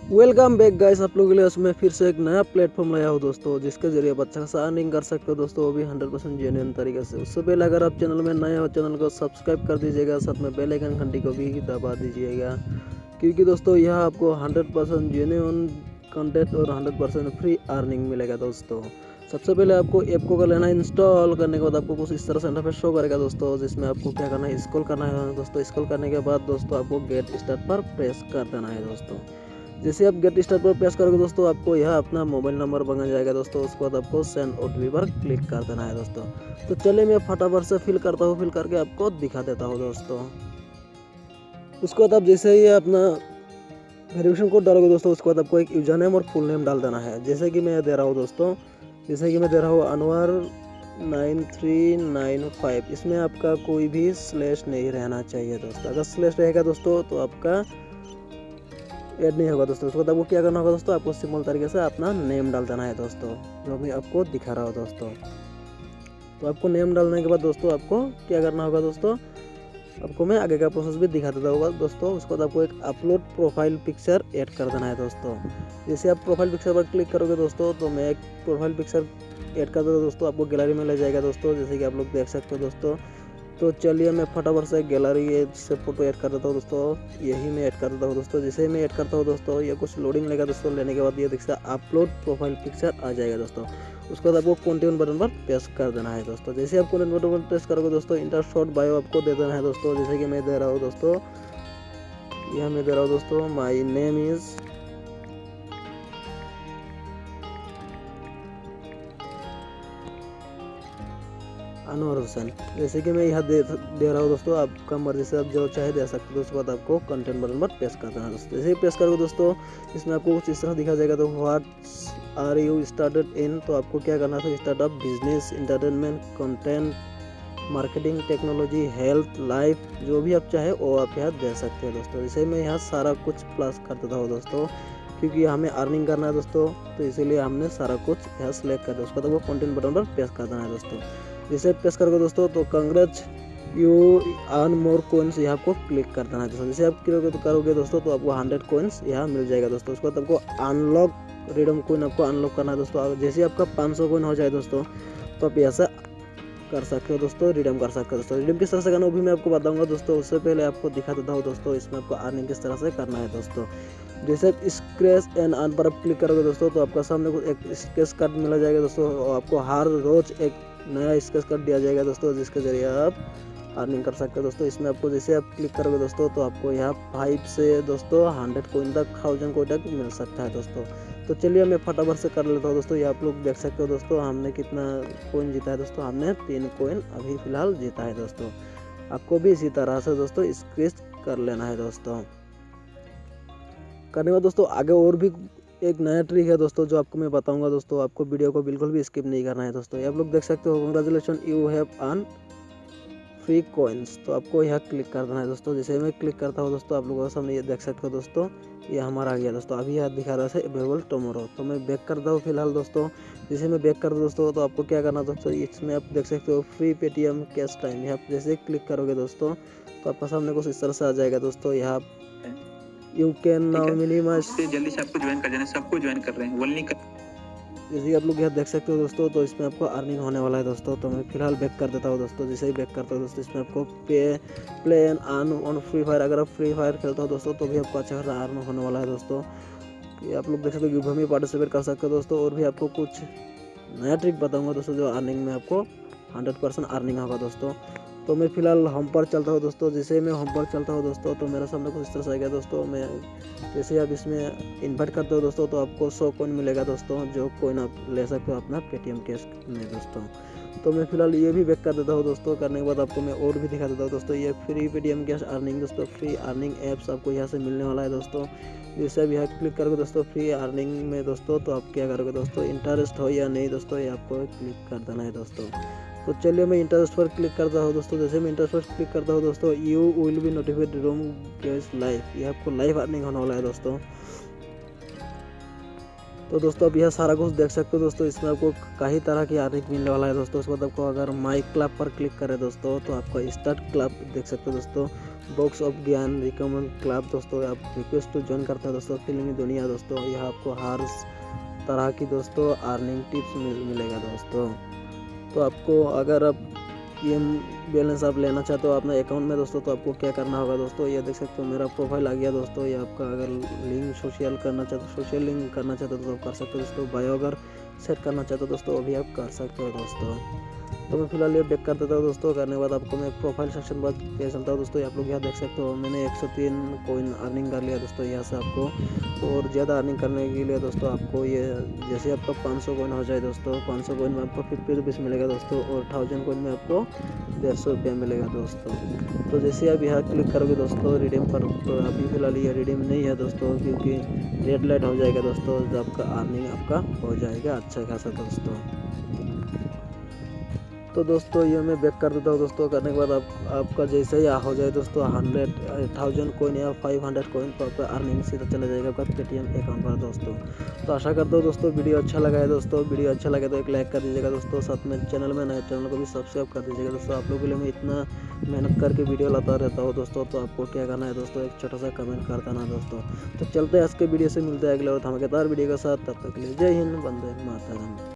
Welcome back guys, आप लोगों के लिए मैं फिर से एक नया प्लेटफॉर्म लाया हूँ दोस्तों, जिसके जरिए आप अच्छा खासा अर्निंग कर सकते हो दोस्तों, वो भी 100% जेन्युइन तरीके से। उससे पहले अगर आप चैनल में नए हो, चैनल को सब्सक्राइब कर दीजिएगा, साथ में बेल आइकन घंटी को भी दबा दीजिएगा, क्योंकि दोस्तों यह आपको 100% जेन्युइन कंटेंट और 100% फ्री अर्निंग मिलेगा दोस्तों। सबसे पहले आपको ऐप को कर लेना है इंस्टॉल। करने के बाद आपको कुछ इस तरह से इंटरफेस शो करेगा दोस्तों, जिसमें आपको क्या करना है, स्क्रॉल करना है दोस्तों। स्क्रॉल करने के बाद दोस्तों आपको गेट स्टार्ट पर प्रेस कर देना है दोस्तों। जैसे आप गेट स्टार्ट पर प्रेस करोगे दोस्तों, आपको यह अपना मोबाइल नंबर बना जाएगा दोस्तों। उसके बाद आपको सेंड ओटीपी पर क्लिक कर देना है दोस्तों। तो चलिए मैं फटाफट से फिल करता हूँ, फिल करके आपको दिखा देता हूँ दोस्तों। उसके बाद आप जैसे ही अपना वेरिफिकेशन कोड डालोगे दोस्तों, उसके बाद आपको एक यूजर नेम और फुल नेम डाल देना है। जैसे कि मैं दे रहा हूँ दोस्तों, जैसे कि मैं दे रहा हूँ अनवर 9395। इसमें आपका कोई भी स्लैश नहीं रहना चाहिए दोस्तों। अगर स्लैश रहेगा दोस्तों तो आपका ऐड नहीं होगा दोस्तों। उसके बाद आपको क्या करना होगा दोस्तों, आपको सिंपल तरीके से अपना नेम डाल देना है दोस्तों, जो मैं आपको दिखा रहा हूँ दोस्तों। तो आपको नेम डालने के बाद दोस्तों आपको क्या करना होगा दोस्तों, आपको मैं आगे का प्रोसेस भी दिखा देता होगा दोस्तों। उसके बाद आपको एक अपलोड प्रोफाइल पिक्चर ऐड कर देना है दोस्तों। जैसे आप प्रोफाइल पिक्चर पर क्लिक करोगे दोस्तों, तो मैं एक प्रोफाइल पिक्चर ऐड कर दूँगा दोस्तों, आपको गैलरी में ले जाएगा दोस्तों, जैसे कि आप लोग देख सकते हो दोस्तों। तो चलिए मैं फटाफट से गैलरी से फोटो ऐड कर देता हूँ दोस्तों। यही मैं ऐड कर देता हूँ दोस्तों। जैसे मैं ऐड करता हूँ दोस्तों, ये कुछ लोडिंग लेगा दोस्तों। लेने के बाद ये देखिए अपलोड प्रोफाइल पिक्चर आ जाएगा दोस्तों। उसके बाद आपको कंटिन्यू बटन पर प्रेस कर देना है दोस्तों। जैसे आप कंटिन्यू बटन पर प्रेस करोगे दोस्तों, इंटर शॉर्ट बायो आपको दे देना है दोस्तों। जैसे कि मैं दे रहा हूँ दोस्तों, यह मैं दे रहा हूँ दोस्तों, माई नेम इज़ अनवर। जैसे कि मैं यहाँ दे रहा हूँ दोस्तों, आपका मर्जी से आप जो चाहे दे सकते हो। उसके बाद आपको कंटेंट बटन पर प्रेस कर देना है दोस्तों। जैसे ही प्रेस करोगे दोस्तों, इसमें आपको कुछ इस तरह दिखा जाएगा। तो what are you started in, तो आपको क्या करना है, startup, business, entertainment, content, marketing, technology, health, life, जो भी आप चाहे वो आप यहाँ दे सकते हो दोस्तों। जैसे मैं यहाँ सारा कुछ प्लस कर देता हूँ दोस्तों, क्योंकि हमें अर्निंग करना है दोस्तों, तो इसीलिए हमने सारा कुछ यहाँ सेलेक्ट कर दिया। उसके बाद आपको कंटेंट बटन पर प्रेस कर देना है दोस्तों। जैसे प्रेस करोगे दोस्तों, तो कंग्रेच यू अर्न मोर कोइंस, यहाँ आपको क्लिक कर देना है दोस्तों। जैसे आप करोगे दोस्तों, तो आपको 100 कोइंस यहाँ मिल जाएगा दोस्तों। उसके बाद आपको अनलॉक रिडीम कोइन आपको अनलॉक करना है दोस्तों। जैसे आपका 500 कोइन हो जाए दोस्तों, तो आप यहाँ से कर सकते हो दोस्तों, रिडीम कर सकते हो दोस्तों। रिडीम किस तरह से करना वो भी मैं आपको बताऊंगा दोस्तों। उससे पहले आपको दिखा देता हूँ दोस्तों, इसमें आपको अर्निंग किस तरह से करना है दोस्तों। जैसे आप स्क्रैच एंड अर्न पर आप क्लिक करोगे दोस्तों, तो आपका सामने को एक स्क्रैच कार्ड मिला जाएगा दोस्तों, और आपको हर रोज एक नया स्क्रैच कार्ड दिया जाएगा दोस्तों, जिसके जरिए आप अर्निंग कर सकते हो दोस्तों। इसमें आपको जैसे आप क्लिक करोगे दोस्तों, तो आपको यहाँ 5 से दोस्तों 100 कोइन तक, 1000 कोइन तक मिल सकता है दोस्तों। तो चलिए मैं फटाफट से कर लेता हूँ दोस्तों। ये आप लोग देख सकते हो दोस्तों, हमने कितना कोइन जीता है दोस्तों। हमने 3 कोइन अभी फिलहाल जीता है दोस्तों। आपको भी इसी तरह से दोस्तों स्क्रैच कर लेना है दोस्तों। करने के बाद दोस्तों आगे और भी एक नया ट्रिक है दोस्तों, जो आपको मैं बताऊंगा दोस्तों। आपको वीडियो को बिल्कुल भी स्किप नहीं करना है दोस्तों। ये आप लोग देख सकते हो, congratulation you have earn free coins. तो आपको यहाँ क्लिक कर देना है दोस्तों। जैसे मैं क्लिक करता हूँ दोस्तों, आप लोगों के सामने ये देख सकते हो दोस्तों, ये हमारा आ गया दोस्तों। अभी यहाँ दिखा रहा है अवेलेबल टुमारो। तो मैं बैक करता हूँ फिलहाल दोस्तों। जैसे मैं बैक करता हूँ दोस्तों, तो आपको क्या करना दोस्तों, इसमें आप देख सकते हो फ्री पेटीएम कैश टाइम। यहाँ जैसे क्लिक करोगे दोस्तों, तो आपका सामने कुछ इस तरह से आ जाएगा दोस्तों। यहाँ यू कैन नाउ मिनिमाइज, जल्दी से आपको ज्वाइन कर देना, सबको ज्वाइन कर रहे हैं वल्ली कर। जैसे आप लोग यहाँ देख सकते हो दोस्तों, तो इसमें आपको अर्निंग होने वाला है दोस्तों। तो मैं फिलहाल बैक कर देता हूँ दोस्तों। जैसे ही बैक करता हूँ दोस्तों, इसमें आपको play and earn on free fire. अगर आप फ्री फायर खेलते हो दोस्तों, तो भी आपको अच्छा खासा अर्न होने वाला है दोस्तों। ये आप लोग देख सकते हो, गिव में पार्टिसिपेट कर सकते हो दोस्तों। और भी आपको कुछ नया ट्रिक बताऊँगा दोस्तों, जो अर्निंग में आपको 100% अर्निंग होगा दोस्तों। तो मैं फिलहाल होम पर चलता हूँ दोस्तों। जैसे मैं होम पर चलता हूँ दोस्तों, तो मेरे सामने कुछ इस तरह से आ गया दोस्तों। मैं जैसे आप इसमें इन्वाइट करते हो दोस्तों, तो आपको 100 कोइन मिलेगा दोस्तों, जो कोइन आप ले सकते हो अपना पेटीएम कैश में दोस्तों। तो मैं फिलहाल ये भी बैक कर देता हूँ दोस्तों। करने के बाद आपको मैं और भी दिखा देता हूँ दोस्तों। ये फ्री पेटीएम कैश अर्निंग दोस्तों, फ्री अर्निंग एप्स आपको यहाँ से मिलने वाला है दोस्तों। जैसे अब यहाँ क्लिक करोगे दोस्तों फ्री अर्निंग में दोस्तों, तो आप क्या करोगे दोस्तों, इंटरेस्ट हो या नहीं दोस्तों, ये आपको क्लिक कर देना है दोस्तों। तो चलिए मैं इंटरेस्ट पर क्लिक करता हूँ दोस्तों। जैसे मैं इंटरेस्ट पर क्लिक करता हूँ दोस्तों, you will be notified room cash live, ये आपको लाइव अर्निंग होने वाला है दोस्तों। तो दोस्तों अब यह सारा कुछ देख सकते हो दोस्तों। इसमें आपको कई तरह की अर्निंग मिलने वाला है दोस्तों। उसके बाद आपको अगर माई क्लब पर क्लिक करें दोस्तों, तो आपको स्टार्ट क्लब देख सकते हो दोस्तों। बॉक्स ऑफ ज्ञान रिकमेंड क्लब दोस्तों, आप रिक्वेस्ट टू ज्वाइन करते हैं दोस्तों फिल्मी दुनिया दोस्तों। यहाँ आपको हर तरह की दोस्तों अर्निंग टिप्स मिलेगा दोस्तों। तो आपको अगर आप ये बैलेंस आप लेना चाहते हो अपने अकाउंट में दोस्तों, तो आपको क्या करना होगा दोस्तों, ये देख सकते हो मेरा प्रोफाइल आ गया दोस्तों। ये आपका अगर लिंक सोशल करना चाहते हो, सोशल लिंक करना चाहते हो तो आप कर सकते हो दोस्तों। बायो अगर सेट करना चाहते हो दोस्तों, वो भी आप कर सकते हो दोस्तों। तो मैं फिलहाल ये बैक कर देता हूँ दोस्तों। करने के बाद आपको मैं प्रोफाइल सेक्शन बाद पे चलता हूँ दोस्तों। आप लोग यहाँ देख सकते हो मैंने 103 कॉइन अर्निंग कर लिया दोस्तों। यहाँ से आपको और ज़्यादा अर्निंग करने के लिए दोस्तों आपको ये जैसे आपका 500 कॉइन हो जाए दोस्तों, 500 कॉइन में आपको 50 रुपीज़ मिलेगा दोस्तों, और 1000 कॉइन में आपको 150 रुपया मिलेगा दोस्तों। तो जैसे आप यहाँ क्लिक करोगे दोस्तों रिडीम पर, तो अभी फिलहाल ये रिडीम नहीं है दोस्तों, क्योंकि रेड लाइट हो जाएगा दोस्तों जब आपका अर्निंग आपका हो जाएगा अच्छा खासा दोस्तों। तो दोस्तों ये मैं बैक कर देता हूँ दोस्तों। करने के बाद आपका जैसे ही हो जाए दोस्तों 100,000 कॉइन या 500 कॉइन, तो आपका अर्निंग सीधा चला जाएगा आपका पेटीएम अकाउंट पर दोस्तों। तो आशा करता हूँ दोस्तों वीडियो अच्छा लगा है दोस्तों। वीडियो अच्छा लगे तो एक लाइक कर दीजिएगा दोस्तों। साथ में चैनल में नए चैनल को भी सब्सक्राइब कर दीजिएगा दोस्तों। आप लोगों के लिए मैं इतना मेहनत करके वीडियो लाता रहता हूँ दोस्तों। तो आपको क्या करना है दोस्तों, एक छोटा सा कमेंट कर देना दोस्तों। तो चलते हैं आज के वीडियो से, मिलते हैं अगले और धमाकेदार वीडियो के साथ। तब तक के लिए जय हिंद, वंदे मातरम।